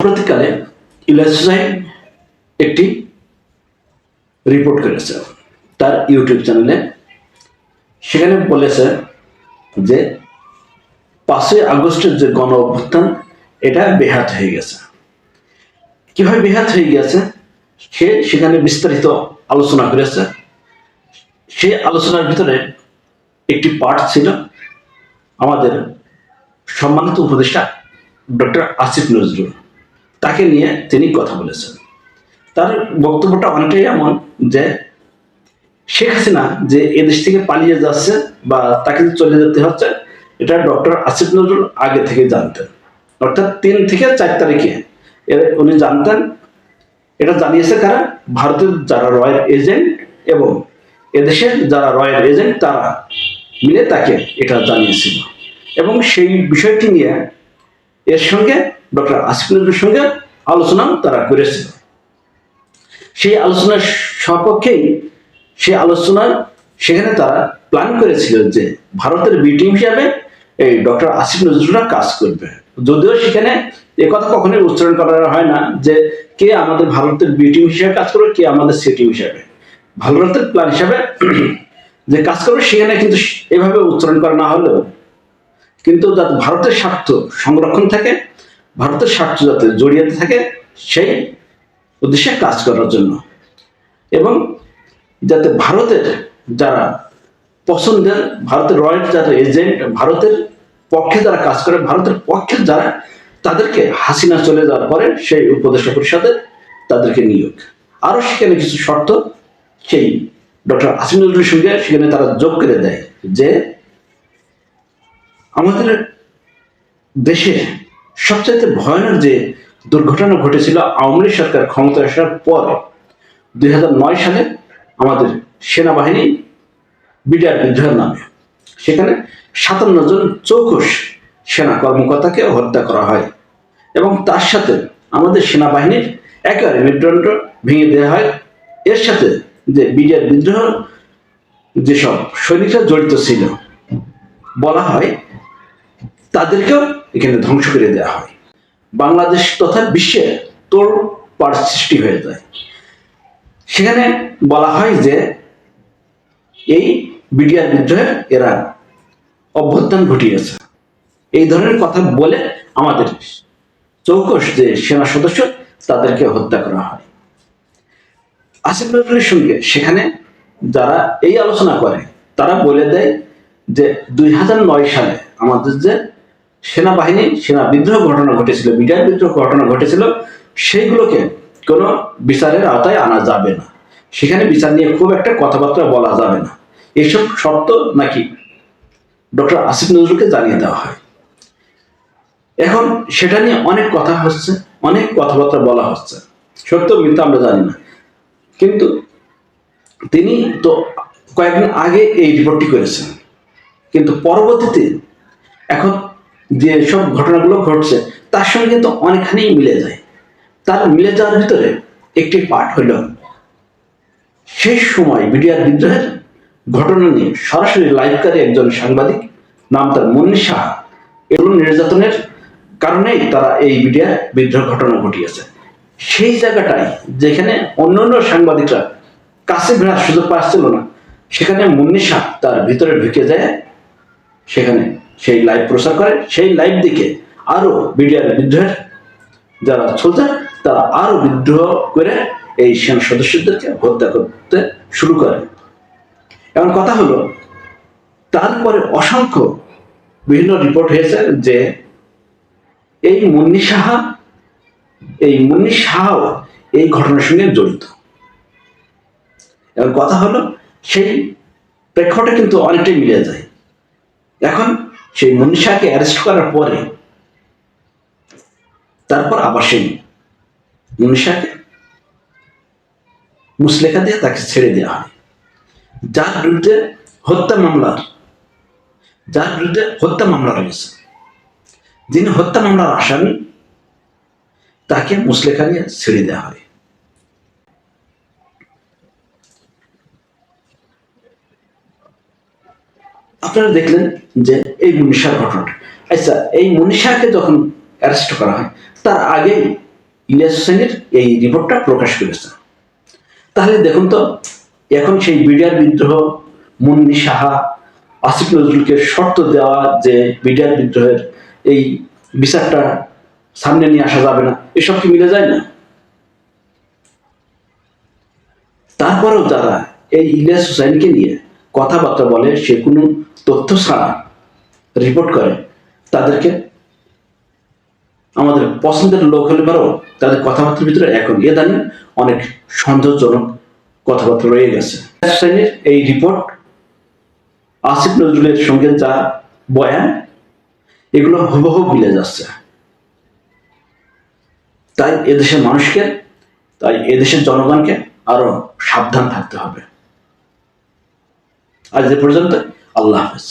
সাম্প্রতিককালে ইলিয়াস হুসাইন একটি রিপোর্ট করেছে তার ইউটিউব চ্যানেলে। সেখানে বলেছে যে 5ই আগস্টের যে গণ অভ্যুত্থান এটা বেহাত হয়ে গেছে। কিভাবে বেহাত হয়ে গেছে সে সেখানে বিস্তারিত আলোচনা করেছে। সেই আলোচনার ভিতরে একটি পার্ট ছিল আমাদের সম্মানিত উপদেষ্টা ডক্টর আসিফ নজরুল, তাকে নিয়ে তিনি কথা বলেছেন। তার বক্তব্যটা অনেকটাই এমন যে শেখ হাসিনা যে এদেশ থেকে পালিয়ে যাচ্ছে বা তাকে চলে যেতে হচ্ছে, এটা ডক্টর আসিফ নজরুল আগে থেকে জানতেন, অর্থাৎ 3 থেকে 4 তারিখে উনি জানতেন। এটা জানিয়েছে কারা? ভারতের যারা রয়্যাল এজেন্ট এবং এদেশের যারা রয়্যাল এজেন্ট তারা মিলে তাকে এটা জানিয়েছিল। এবং সেই বিষয়টি নিয়ে এর সঙ্গে ডক্টর আসিফ নজরুলের সঙ্গে আলোচনা তারা করেছিল। সেই আলোচনার সপক্ষেই সেই আলোচনার সেখানে তারা প্ল্যান করেছিল যে ভারতের বি টিম হিসাবে এই ডক্টর আসিফ নজরুলরা কাজ করবে। যদিও সেখানে কথা কখনোই উচ্চারণ করা হয় না যে কে আমাদের ভারতের বি টিম হিসাবে কাজ করবে, কে আমাদের সি টিম হিসাবে, ভারতের প্ল্যান হিসাবে যে কাজ করবে সেখানে কিন্তু এভাবে উচ্চারণ করা না হলেও কিন্তু যাতে ভারতের স্বার্থ সংরক্ষণ থাকে, ভারতের স্বার্থ যাতে জড়িয়ে থাকে সেই উদ্দেশ্যে কাজ করার জন্য, এবং যাতে ভারতের যারা পছন্দের ভারতের রয়্যাল যারা এজেন্ট, ভারতের পক্ষে যারা কাজ করে, ভারতের পক্ষে যারা, তাদেরকে হাসিনা চলে যাওয়ার পরে সেই উপদেষ্টা পরিষদের তাদেরকে নিয়োগ। আরো সেখানে কিছু শর্ত সেই ডক্টর আসিফ নজরুলের সঙ্গে সেখানে তারা যোগ করে দেয় যে আমাদের দেশে সবচাইতে ভয়ানক যে দুর্ঘটনা ঘটেছিল আওয়ামী লীগ সরকার ক্ষমতায় আসার পর 2009 সালে আমাদের সেনাবাহিনী বিডিআর বিদ্রোহের নামে সেখানে 57 জন চৌকস সেনা কর্মকর্তাকে হত্যা করা হয় এবং তার সাথে আমাদের সেনাবাহিনীর একেবারে মেরুদণ্ড ভেঙে দেওয়া হয়। এর সাথে যে বিডিআর বিদ্রোহ যেসব সৈনিকরা জড়িত ছিল বলা হয় তাদেরকেও এখানে ধ্বংস করে দেওয়া হয়। বাংলাদেশ তথা বিশ্বে তোড়পাড় সৃষ্টি হয়ে যায়। সেখানে বলা হয় যে এই বিডিআর বিদ্রোহে এরা অভ্যুত্থান ঘটিয়েছে, এই ধরনের কথা বলে আমাদের চৌকস যে সেনা সদস্য তাদেরকে হত্যা করা হয়। আসিফ নজরুলের সঙ্গে সেখানে যারা এই আলোচনা করে তারা বলে দেয় যে 2009 সালে আমাদের যে সেনাবাহিনী সেনা বিদ্রোহ ঘটনা ঘটেছিল, বিডিআর বিদ্রোহ ঘটনা ঘটেছিল, সেইগুলোকে কোনো বিচারের আওতায় আনা যাবে না, সেখানে বিচার নিয়ে খুব একটা কথাবার্তা বলা যাবে না, এইসব শর্ত নাকি ডক্টর আসিফ নজরুলকে জানিয়ে দেওয়া হয়। এখন সেটা নিয়ে অনেক কথা হচ্ছে, অনেক কথাবার্তা বলা হচ্ছে, সত্য মিথ্যা আমরা জানি না, কিন্তু তিনি তো কয়েকদিন আগে এই রিপোর্টটি করেছেন, কিন্তু পরবর্তীতে এখন যে সব ঘটনাগুলো ঘটছে তার সঙ্গে কিন্তু অনেকখানি মিলে যায়। তার মিলে যাওয়ার ভিতরে একটি পার্ট হইল সেই সময় বিডিআর বিদ্রোহের ঘটনা নিয়ে সরাসরি লাইভকারী একজন সাংবাদিক, নাম তার মুন্নি সাহা, এগুলো নির্যাতনের কারণেই তারা এই বিডিআর বিদ্রোহ ঘটনা ঘটিয়েছে। সেই জায়গাটাই যেখানে অন্যান্য সাংবাদিকরা কাছে ঘেরার সুযোগ পাচ্ছিল না, সেখানে মুন্নি সাহা তার ভিতরে ঢুকে যায়, সেখানে সেই লাইভ প্রচার করে। সেই লাইভ দিকে আরো বিডিআর বিদ্রোহের যারা সোলজার তারা আরো বিদ্রোহ করে এই সেনা সদস্যদেরকে হত্যা করতে শুরু করে। এমন কথা হলো তারপরে অসংখ্য বিভিন্ন রিপোর্ট হয়েছে যে এই মুন্নি সাহাও এই ঘটনার সঙ্গে জড়িত। এমন কথা হলো সেই প্রেক্ষাপটে কিন্তু অনেকটাই মিলে যায়। এখন সেই মুন্নি সাহাকে অ্যারেস্ট করার পরে তারপর আবার সেই মুন্নি সাহাকে মুচলেখা দিয়ে তাকে ছেড়ে দেওয়া হয়। যার বিরুদ্ধে হত্যা মামলা রয়েছে, যিনি হত্যা মামলার আসামি, তাকে মুচলেখা দিয়ে ছেড়ে দেওয়া হয়। আপনারা দেখলেন যে এই মুন্নি সাহার ঘটনাটা। আচ্ছা, এই মুন্নি সাহাকে যখন অ্যারেস্ট করা হয় তার আগেই ইলিয়াস হোসেনের এই রিপোর্টটা প্রকাশ করেছে। তাহলে দেখুন তো, এখন সেই বিডিআর বিদ্রোহ, মুন্নি সাহা, আসিফ নজরুলকে শর্ত দেওয়া যে বিডিআর বিদ্রোহের এই বিচারটা সামনে নিয়ে আসা যাবে না, এসব কি মিলে যায় না? তারপরেও যারা এই ইলিয়াস হোসেনকে নিয়ে কথাবার্তা বলে, সে কোনো তথ্য ছাড়া রিপোর্ট করে, তাদেরকে আমাদের পছন্দের লোক হলে পারো, তাদের কথাবার্তার ভিতরে এখন ইদানিং অনেক সন্দেহজনক কথাবার্তা রয়ে গেছে। হোসেনের এই রিপোর্ট, আসিফ নজরুলের সঙ্গে যা বয়ান, এগুলো হুবহু মিলে যাচ্ছে। তাই এদেশের মানুষকে, তাই এদেশের জনগণকে আরো সাবধান থাকতে হবে। আজ এ পর্যন্ত, আল্লাহ হাফেজ।